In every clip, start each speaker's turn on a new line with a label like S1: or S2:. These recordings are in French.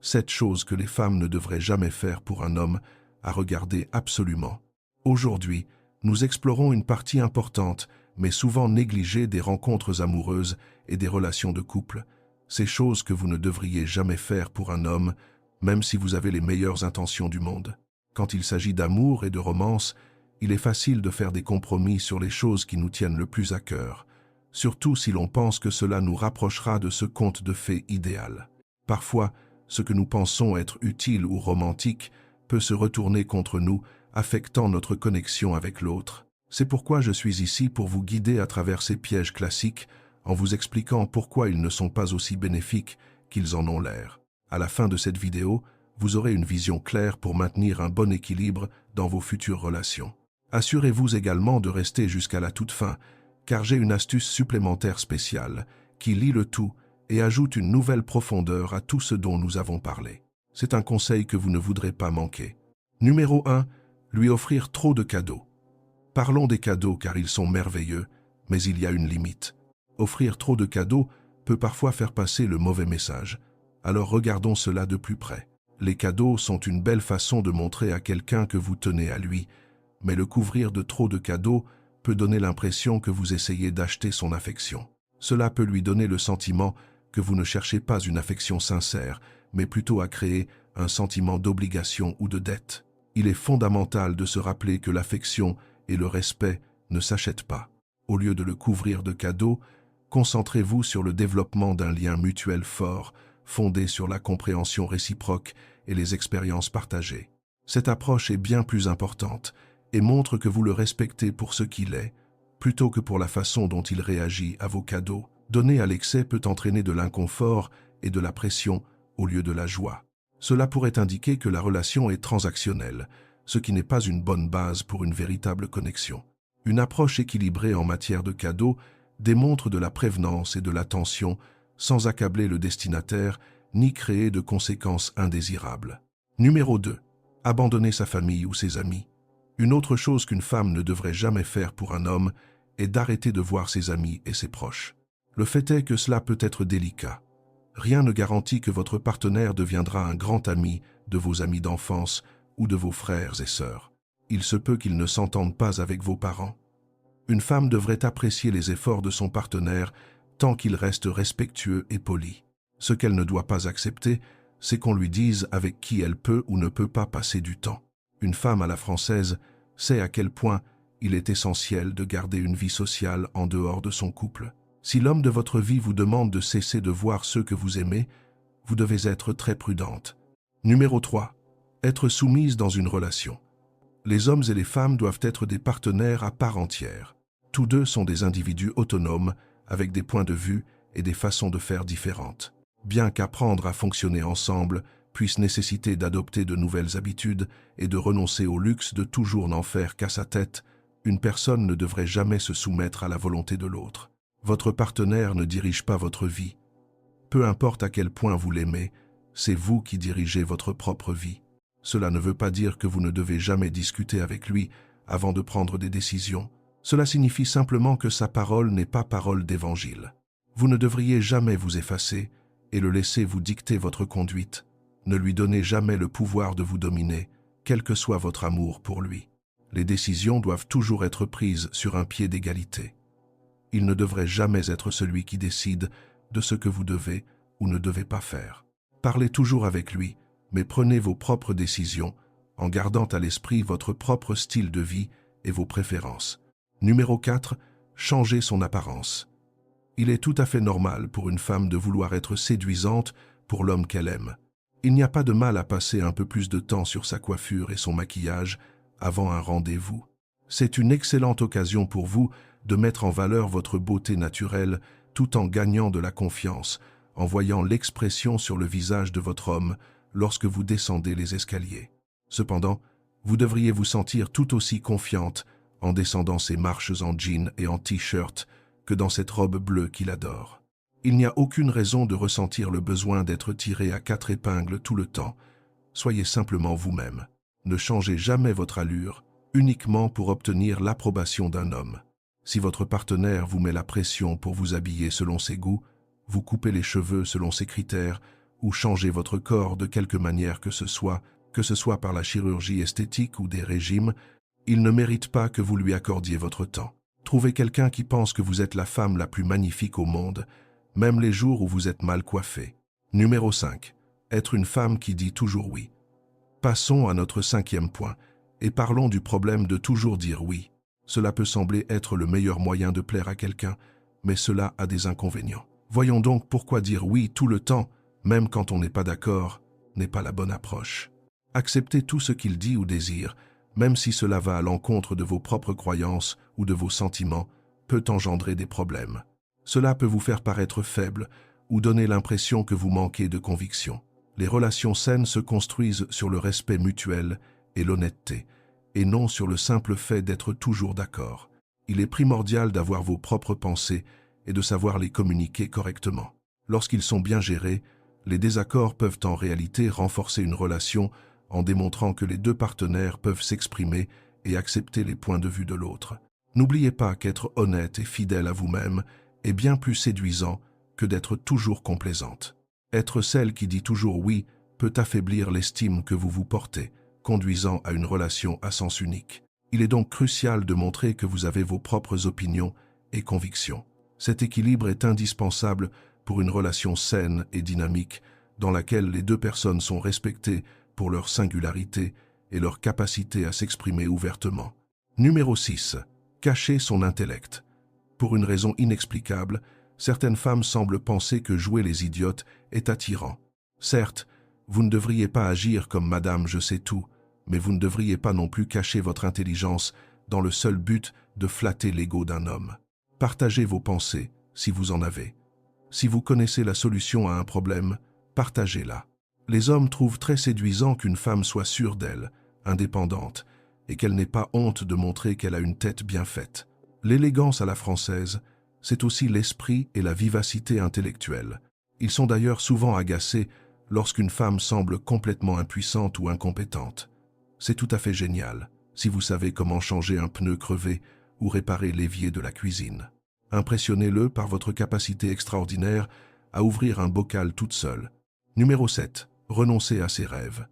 S1: 7 choses que les femmes ne devraient jamais faire pour un homme, à regarder absolument. Aujourd'hui, nous explorons une partie importante, mais souvent négligée des rencontres amoureuses et des relations de couple. Ces choses que vous ne devriez jamais faire pour un homme, même si vous avez les meilleures intentions du monde. Quand il s'agit d'amour et de romance, il est facile de faire des compromis sur les choses qui nous tiennent le plus à cœur, surtout si l'on pense que cela nous rapprochera de ce conte de fées idéal. Parfois, ce que nous pensons être utile ou romantique peut se retourner contre nous, affectant notre connexion avec l'autre. C'est pourquoi je suis ici pour vous guider à travers ces pièges classiques, en vous expliquant pourquoi ils ne sont pas aussi bénéfiques qu'ils en ont l'air. À la fin de cette vidéo, vous aurez une vision claire pour maintenir un bon équilibre dans vos futures relations. Assurez-vous également de rester jusqu'à la toute fin, car j'ai une astuce supplémentaire spéciale qui lie le tout et ajoute une nouvelle profondeur à tout ce dont nous avons parlé. C'est un conseil que vous ne voudrez pas manquer. Numéro 1. Lui offrir trop de cadeaux. Parlons des cadeaux car ils sont merveilleux, mais il y a une limite. Offrir trop de cadeaux peut parfois faire passer le mauvais message. Alors regardons cela de plus près. Les cadeaux sont une belle façon de montrer à quelqu'un que vous tenez à lui, mais le couvrir de trop de cadeaux peut donner l'impression que vous essayez d'acheter son affection. Cela peut lui donner le sentiment que vous ne cherchez pas une affection sincère, mais plutôt à créer un sentiment d'obligation ou de dette. Il est fondamental de se rappeler que l'affection et le respect ne s'achètent pas. Au lieu de le couvrir de cadeaux, concentrez-vous sur le développement d'un lien mutuel fort, fondé sur la compréhension réciproque et les expériences partagées. Cette approche est bien plus importante et montre que vous le respectez pour ce qu'il est, plutôt que pour la façon dont il réagit à vos cadeaux. Donner à l'excès peut entraîner de l'inconfort et de la pression au lieu de la joie. Cela pourrait indiquer que la relation est transactionnelle, ce qui n'est pas une bonne base pour une véritable connexion. Une approche équilibrée en matière de cadeaux démontre de la prévenance et de l'attention sans accabler le destinataire ni créer de conséquences indésirables. Numéro 2. Abandonner sa famille ou ses amis. Une autre chose qu'une femme ne devrait jamais faire pour un homme est d'arrêter de voir ses amis et ses proches. Le fait est que cela peut être délicat. Rien ne garantit que votre partenaire deviendra un grand ami de vos amis d'enfance ou de vos frères et sœurs. Il se peut qu'ils ne s'entendent pas avec vos parents. Une femme devrait apprécier les efforts de son partenaire tant qu'il reste respectueux et poli. Ce qu'elle ne doit pas accepter, c'est qu'on lui dise avec qui elle peut ou ne peut pas passer du temps. Une femme à la française sait à quel point il est essentiel de garder une vie sociale en dehors de son couple. Si l'homme de votre vie vous demande de cesser de voir ceux que vous aimez, vous devez être très prudente. Numéro 3. Être soumise dans une relation. Les hommes et les femmes doivent être des partenaires à part entière. Tous deux sont des individus autonomes, avec des points de vue et des façons de faire différentes. Bien qu'apprendre à fonctionner ensemble puisse nécessiter d'adopter de nouvelles habitudes et de renoncer au luxe de toujours n'en faire qu'à sa tête, une personne ne devrait jamais se soumettre à la volonté de l'autre. Votre partenaire ne dirige pas votre vie. Peu importe à quel point vous l'aimez, c'est vous qui dirigez votre propre vie. Cela ne veut pas dire que vous ne devez jamais discuter avec lui avant de prendre des décisions. Cela signifie simplement que sa parole n'est pas parole d'évangile. Vous ne devriez jamais vous effacer et le laisser vous dicter votre conduite. Ne lui donnez jamais le pouvoir de vous dominer, quel que soit votre amour pour lui. Les décisions doivent toujours être prises sur un pied d'égalité. Il ne devrait jamais être celui qui décide de ce que vous devez ou ne devez pas faire. Parlez toujours avec lui, mais prenez vos propres décisions en gardant à l'esprit votre propre style de vie et vos préférences. Numéro 4. Changer son apparence. Il est tout à fait normal pour une femme de vouloir être séduisante pour l'homme qu'elle aime. Il n'y a pas de mal à passer un peu plus de temps sur sa coiffure et son maquillage avant un rendez-vous. C'est une excellente occasion pour vous de mettre en valeur votre beauté naturelle tout en gagnant de la confiance, en voyant l'expression sur le visage de votre homme lorsque vous descendez les escaliers. Cependant, vous devriez vous sentir tout aussi confiante en descendant ces marches en jean et en t-shirt que dans cette robe bleue qu'il adore. Il n'y a aucune raison de ressentir le besoin d'être tiré à 4 épingles tout le temps. Soyez simplement vous-même. Ne changez jamais votre allure uniquement pour obtenir l'approbation d'un homme. Si votre partenaire vous met la pression pour vous habiller selon ses goûts, vous coupez les cheveux selon ses critères ou changer votre corps de quelque manière que ce soit par la chirurgie esthétique ou des régimes, il ne mérite pas que vous lui accordiez votre temps. Trouvez quelqu'un qui pense que vous êtes la femme la plus magnifique au monde, même les jours où vous êtes mal coiffée. Numéro 5. Être une femme qui dit toujours oui. Passons à notre 5e point, et parlons du problème de toujours dire oui. Cela peut sembler être le meilleur moyen de plaire à quelqu'un, mais cela a des inconvénients. Voyons donc pourquoi dire oui tout le temps, même quand on n'est pas d'accord, n'est pas la bonne approche. Accepter tout ce qu'il dit ou désire, même si cela va à l'encontre de vos propres croyances ou de vos sentiments, peut engendrer des problèmes. Cela peut vous faire paraître faible ou donner l'impression que vous manquez de conviction. Les relations saines se construisent sur le respect mutuel et l'honnêteté, et non sur le simple fait d'être toujours d'accord. Il est primordial d'avoir vos propres pensées et de savoir les communiquer correctement. Lorsqu'ils sont bien gérés, les désaccords peuvent en réalité renforcer une relation en démontrant que les deux partenaires peuvent s'exprimer et accepter les points de vue de l'autre. N'oubliez pas qu'être honnête et fidèle à vous-même est bien plus séduisant que d'être toujours complaisante. Être celle qui dit toujours oui peut affaiblir l'estime que vous vous portez, conduisant à une relation à sens unique. Il est donc crucial de montrer que vous avez vos propres opinions et convictions. Cet équilibre est indispensable pour une relation saine et dynamique dans laquelle les deux personnes sont respectées pour leur singularité et leur capacité à s'exprimer ouvertement. Numéro 6. Cacher son intellect. Pour une raison inexplicable, certaines femmes semblent penser que jouer les idiotes est attirant. Certes, vous ne devriez pas agir comme Madame Je sais tout, mais vous ne devriez pas non plus cacher votre intelligence dans le seul but de flatter l'ego d'un homme. Partagez vos pensées, si vous en avez. Si vous connaissez la solution à un problème, partagez-la. Les hommes trouvent très séduisant qu'une femme soit sûre d'elle, indépendante, et qu'elle n'ait pas honte de montrer qu'elle a une tête bien faite. L'élégance à la française, c'est aussi l'esprit et la vivacité intellectuelle. Ils sont d'ailleurs souvent agacés lorsqu'une femme semble complètement impuissante ou incompétente. C'est tout à fait génial, si vous savez comment changer un pneu crevé ou réparer l'évier de la cuisine. Impressionnez-le par votre capacité extraordinaire à ouvrir un bocal toute seule. Numéro 7. Renoncer à ses rêves.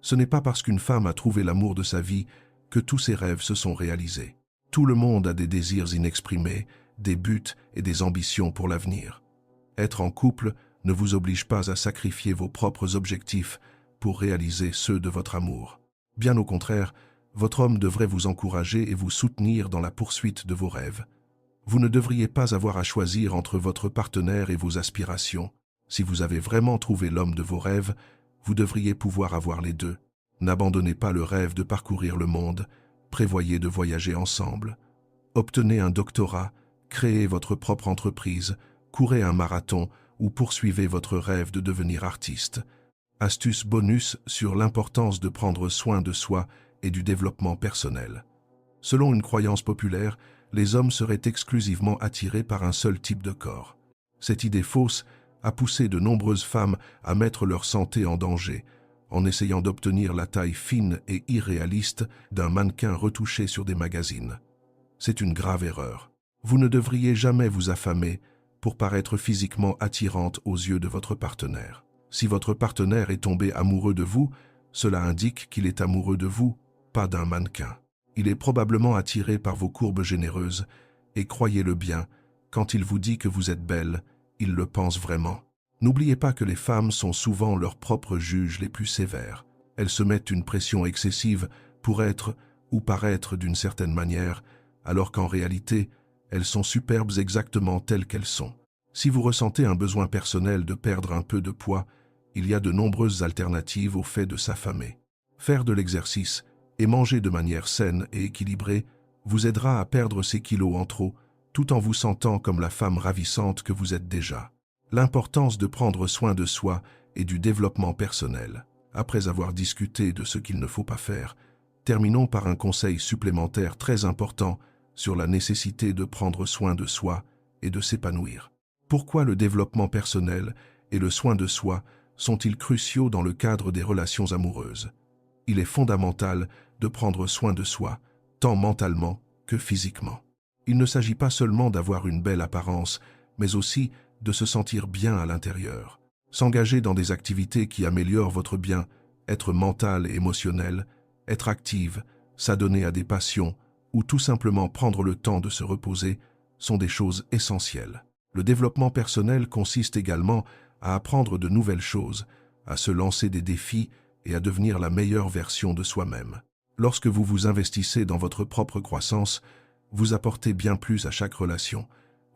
S1: Ce n'est pas parce qu'une femme a trouvé l'amour de sa vie que tous ses rêves se sont réalisés. Tout le monde a des désirs inexprimés, des buts et des ambitions pour l'avenir. Être en couple ne vous oblige pas à sacrifier vos propres objectifs pour réaliser ceux de votre amour. Bien au contraire, votre homme devrait vous encourager et vous soutenir dans la poursuite de vos rêves. Vous ne devriez pas avoir à choisir entre votre partenaire et vos aspirations. Si vous avez vraiment trouvé l'homme de vos rêves, vous devriez pouvoir avoir les deux. N'abandonnez pas le rêve de parcourir le monde, prévoyez de voyager ensemble. Obtenez un doctorat, créez votre propre entreprise, courez un marathon ou poursuivez votre rêve de devenir artiste. Astuce bonus sur l'importance de prendre soin de soi et du développement personnel. Selon une croyance populaire, les hommes seraient exclusivement attirés par un seul type de corps. Cette idée fausse a poussé de nombreuses femmes à mettre leur santé en danger, en essayant d'obtenir la taille fine et irréaliste d'un mannequin retouché sur des magazines. C'est une grave erreur. Vous ne devriez jamais vous affamer pour paraître physiquement attirante aux yeux de votre partenaire. Si votre partenaire est tombé amoureux de vous, cela indique qu'il est amoureux de vous, pas d'un mannequin. Il est probablement attiré par vos courbes généreuses, et croyez-le bien, quand il vous dit que vous êtes belle, il le pense vraiment. N'oubliez pas que les femmes sont souvent leurs propres juges les plus sévères. Elles se mettent une pression excessive pour être ou paraître d'une certaine manière, alors qu'en réalité, elles sont superbes exactement telles qu'elles sont. Si vous ressentez un besoin personnel de perdre un peu de poids, il y a de nombreuses alternatives au fait de s'affamer. Faire de l'exercice et manger de manière saine et équilibrée vous aidera à perdre ces kilos en trop, tout en vous sentant comme la femme ravissante que vous êtes déjà. L'importance de prendre soin de soi et du développement personnel. Après avoir discuté de ce qu'il ne faut pas faire, terminons par un conseil supplémentaire très important sur la nécessité de prendre soin de soi et de s'épanouir. Pourquoi le développement personnel et le soin de soi sont-ils cruciaux dans le cadre des relations amoureuses? Il est fondamental de prendre soin de soi, tant mentalement que physiquement. Il ne s'agit pas seulement d'avoir une belle apparence, mais aussi de se sentir bien à l'intérieur. S'engager dans des activités qui améliorent votre bien-être mental et émotionnel, être active, s'adonner à des passions ou tout simplement prendre le temps de se reposer sont des choses essentielles. Le développement personnel consiste également à apprendre de nouvelles choses, à se lancer des défis et à devenir la meilleure version de soi-même. Lorsque vous vous investissez dans votre propre croissance, vous apportez bien plus à chaque relation,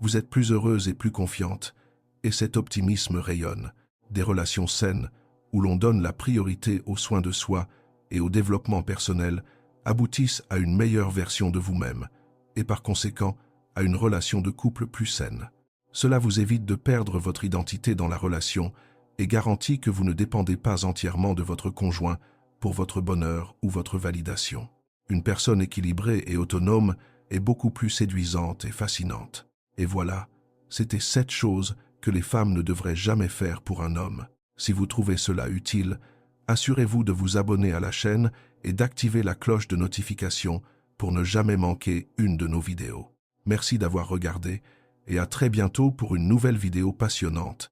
S1: vous êtes plus heureuse et plus confiante, et cet optimisme rayonne. Des relations saines, où l'on donne la priorité aux soins de soi et au développement personnel, aboutissent à une meilleure version de vous-même, et par conséquent, à une relation de couple plus saine. Cela vous évite de perdre votre identité dans la relation et garantit que vous ne dépendez pas entièrement de votre conjoint pour votre bonheur ou votre validation. Une personne équilibrée et autonome est beaucoup plus séduisante et fascinante. Et voilà, c'était 7 choses que les femmes ne devraient jamais faire pour un homme. Si vous trouvez cela utile, assurez-vous de vous abonner à la chaîne et d'activer la cloche de notification pour ne jamais manquer une de nos vidéos. Merci d'avoir regardé et à très bientôt pour une nouvelle vidéo passionnante.